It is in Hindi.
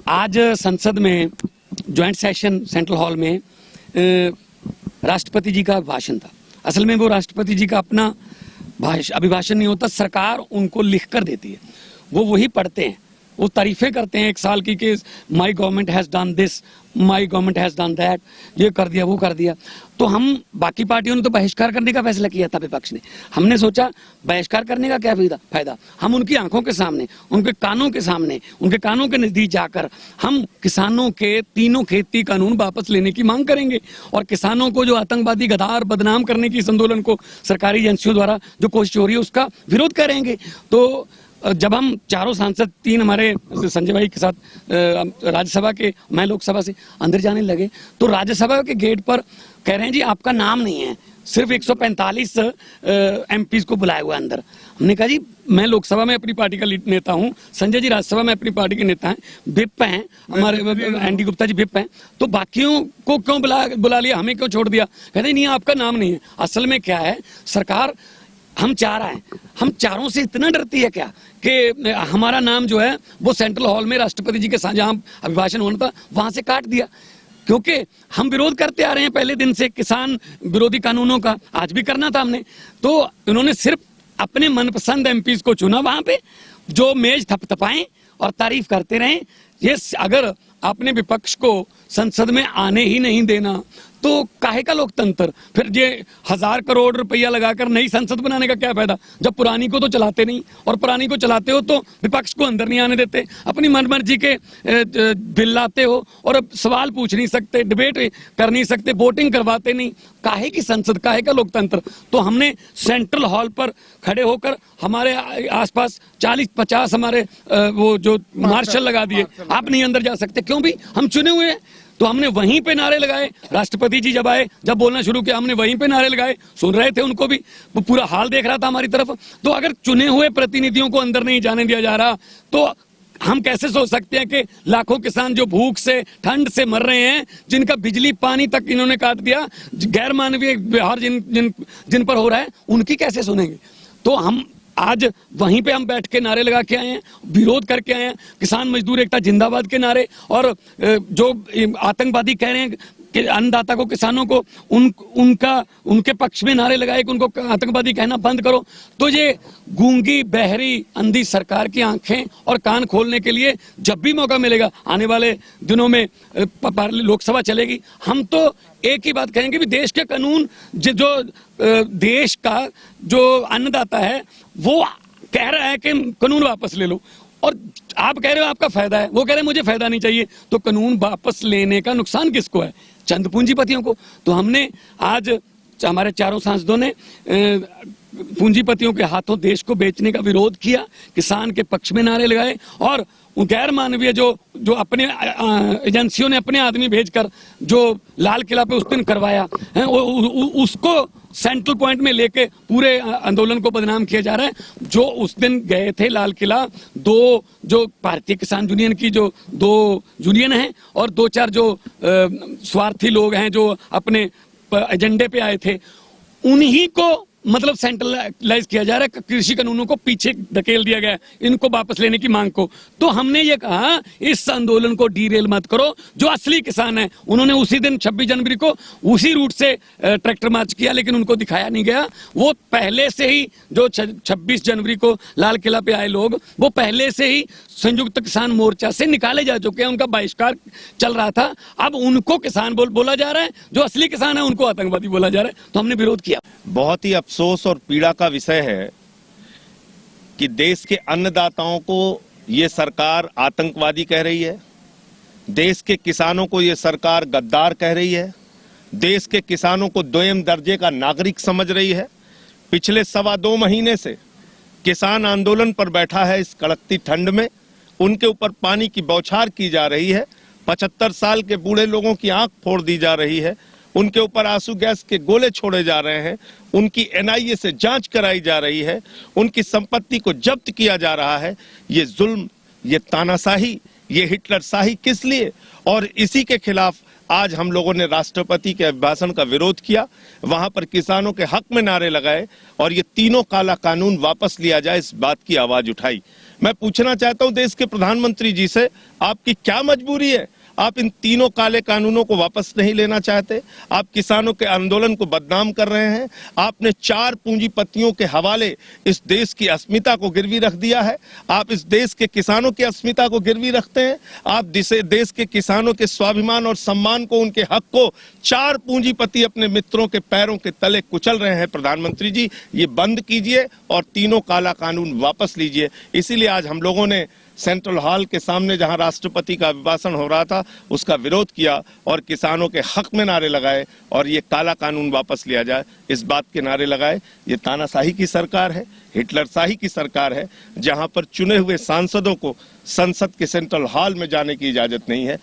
आज संसद में ज्वाइंट सेशन सेंट्रल हॉल में राष्ट्रपति जी का भाषण था। असल में वो राष्ट्रपति जी का अपना अभिभाषण नहीं होता, सरकार उनको लिख कर देती है, वो वही पढ़ते हैं, वो तारीफें करते हैं एक साल की कि my government has done this, my government has done that, ये कर दिया वो कर दिया। तो हम बाकी पार्टियों ने तो बहिष्कार करने का फैसला किया था विपक्ष ने। हमने सोचा बहिष्कार करने का क्या फायदा, हम उनकी आंखों के सामने, उनके कानों के सामने, उनके कानों के नजदीक जाकर हम किसानों के तीनों खेती कानून वापस लेने की मांग करेंगे और किसानों को जो आतंकवादी गद्दार बदनाम करने की इस आंदोलन को सरकारी एजेंसियों द्वारा जो कोशिश हो रही है उसका विरोध करेंगे। तो जब हम चारों सांसद, तीन हमारे संजय भाई के साथ राज्यसभा के, मैं लोकसभा से अंदर जाने लगे तो राज्यसभा के गेट पर कह रहे हैं जी आपका नाम नहीं है, सिर्फ 145 एमपीज को बुलाया हुआ अंदर। हमने कहा जी मैं लोकसभा में अपनी पार्टी का नेता हूं, संजय जी राज्यसभा में अपनी पार्टी के नेता हैं, विप हैं हमारे एनडी गुप्ता जी विप हैं, तो बाकियों को क्यों बुला लिया, हमें क्यों छोड़ दिया। कहते नहीं आपका नाम नहीं है। असल में क्या है, सरकार हम चार हैं, हम चारों से इतना डरती है क्या कि हमारा नाम जो है वो सेंट्रल हॉल में राष्ट्रपति जी के साथ जहां अभिभाषण होना था वहां से काट दिया, क्योंकि हम विरोध करते आ रहे हैं पहले दिन से किसान विरोधी कानूनों का, आज भी करना था हमने। तो उन्होंने सिर्फ अपने मनपसंद एमपीज को चुना, वहां पे जो मेज थपथपाएं और तारीफ करते रहें। ये अगर आपने विपक्ष को संसद में आने ही नहीं देना तो काहे का लोकतंत्र, फिर ये 1000 करोड़ रुपया लगाकर नई संसद बनाने का क्या फायदा, जब पुरानी को तो चलाते नहीं, और पुरानी को चलाते हो तो विपक्ष को अंदर नहीं आने देते, अपनी मनमर्जी के बिल लाते हो और अब सवाल पूछ नहीं सकते, डिबेट कर नहीं सकते, वोटिंग करवाते नहीं। काहे की संसद, काहे का लोकतंत्र। तो हमने सेंट्रल हॉल पर खड़े होकर हमारे आसपास 40-50 हमारे वो जो मार्शल लगा दिए, आप नहीं अंदर जा सकते, क्यों भी हम चुने हुए हैं। तो हमने वहीं पे नारे लगाए, राष्ट्रपति जी जब आए, जब बोलना शुरू किया हमने वहीं पे नारे लगाए, सुन रहे थे उनको भी, वो पूरा हाल देख रहा था हमारी तरफ। तो अगर चुने हुए प्रतिनिधियों को अंदर नहीं जाने दिया जा रहा तो हम कैसे सोच सकते हैं कि लाखों किसान जो भूख से ठंड से मर रहे हैं, जिनका बिजली पानी तक इन्होंने काट दिया, गैर मानवीय व्यवहार जिन पर हो रहा है, उनकी कैसे सुनेंगे। तो हम आज वहीं पे हम बैठ के नारे लगा के आए हैं, विरोध करके आए हैं, किसान मजदूर एकता जिंदाबाद के नारे, और जो आतंकवादी कह रहे हैं कि अन्नदाता को, किसानों को उनके पक्ष में नारे लगाए कि उनको आतंकवादी कहना बंद करो। तो ये गूंगी बहरी अंधी सरकार की आंखें और कान खोलने के लिए जब भी मौका मिलेगा, आने वाले दिनों में लोकसभा चलेगी, हम तो एक ही बात कहेंगे भी देश के कानून, जो देश का जो अन्नदाता है वो कह रहा है कि कानून वापस ले लो, और आप कह रहे हो आपका फायदा है, वो कह रहे हैं मुझे फायदा नहीं चाहिए। तो कानून वापस लेने का नुकसान किसको है, चंद पूंजीपतियों को। तो हमने आज हमारे चारों सांसदों ने पूंजीपतियों के हाथों देश को बेचने का विरोध किया, किसान के पक्ष में नारे लगाए, और गैर मानवीय जो अपने एजेंसियों ने अपने आदमी भेजकर जो लाल किला पे उस दिन करवाया है, उसको सेंट्रल पॉइंट में लेके पूरे आंदोलन को बदनाम किया जा रहा है। जो उस दिन गए थे लाल किला, दो जो भारतीय किसान यूनियन की जो 2 यूनियन हैं और 2-4 जो स्वार्थी लोग हैं जो अपने एजेंडे पे आए थे, उन्हीं को मतलब सेंट्रलाइज किया जा रहा है, कृषि कानूनों को पीछे धकेल दिया गया, इनको वापस लेने की मांग को। तो हमने ये कहा इस आंदोलन को डीरेल मत करो, जो असली किसान है उन्होंने उसी दिन 26 जनवरी को उसी रूट से ट्रैक्टर मार्च किया, लेकिन उनको दिखाया नहीं गया। वो पहले से ही जो 26 जनवरी को लाल किला पे आए लोग, वो पहले से ही संयुक्त किसान मोर्चा से निकाले जा चुके हैं, उनका बहिष्कार चल रहा था। अब उनको किसान बोला जा रहा है, जो असली किसान है उनको आतंकवादी बोला जा रहा है। तो हमने विरोध किया। बहुत ही अफसोस और पीड़ा का विषय है कि देश के अन्नदाताओं को ये सरकार आतंकवादी कह रही है, देश के किसानों को ये सरकार गद्दार कह रही है, देश के किसानों को दोयम दर्जे का नागरिक समझ रही है। पिछले 2.25 महीने से किसान आंदोलन पर बैठा है इस कड़कती ठंड में, उनके ऊपर पानी की बौछार की जा रही है, 75 साल के बूढ़े लोगों की आंख फोड़ दी जा रही है, उनके ऊपर आंसू गैस के गोले छोड़े जा रहे हैं, उनकी एनआईए से जांच कराई जा रही है, उनकी संपत्ति को जब्त किया जा रहा है। ये जुल्म, ये तानाशाही, ये हिटलरशाही किस लिए? और इसी के खिलाफ आज हम लोगों ने राष्ट्रपति के अभिभाषण का विरोध किया, वहां पर किसानों के हक में नारे लगाए और ये तीनों काला कानून वापस लिया जाए, इस बात की आवाज उठाई। मैं पूछना चाहता हूं देश के प्रधानमंत्री जी से, आपकी क्या मजबूरी है? आप इन तीनों काले कानूनों को वापस नहीं लेना चाहते? आप किसानों के आंदोलन को बदनाम कर रहे हैं। आपने 4 पूंजीपतियों के हवाले इस देश की अस्मिता को गिरवी रख दिया है। आप इस देश के किसानों की अस्मिता को गिरवी रखते हैं। आप देश के किसानों के स्वाभिमान और सम्मान को, उनके हक को 4 पूंजीपति अपने मित्रों के पैरों के तले कुचल रहे हैं। प्रधानमंत्री जी, ये बंद कीजिए और तीनों काला कानून वापस लीजिए। इसीलिए आज हम लोगों ने सेंट्रल हॉल के सामने, जहां राष्ट्रपति का अभिभाषण हो रहा था, उसका विरोध किया और किसानों के हक में नारे लगाए और ये काला कानून वापस लिया जाए, इस बात के नारे लगाए। ये तानाशाही की सरकार है, हिटलरशाही की सरकार है, जहां पर चुने हुए सांसदों को संसद के सेंट्रल हॉल में जाने की इजाजत नहीं है।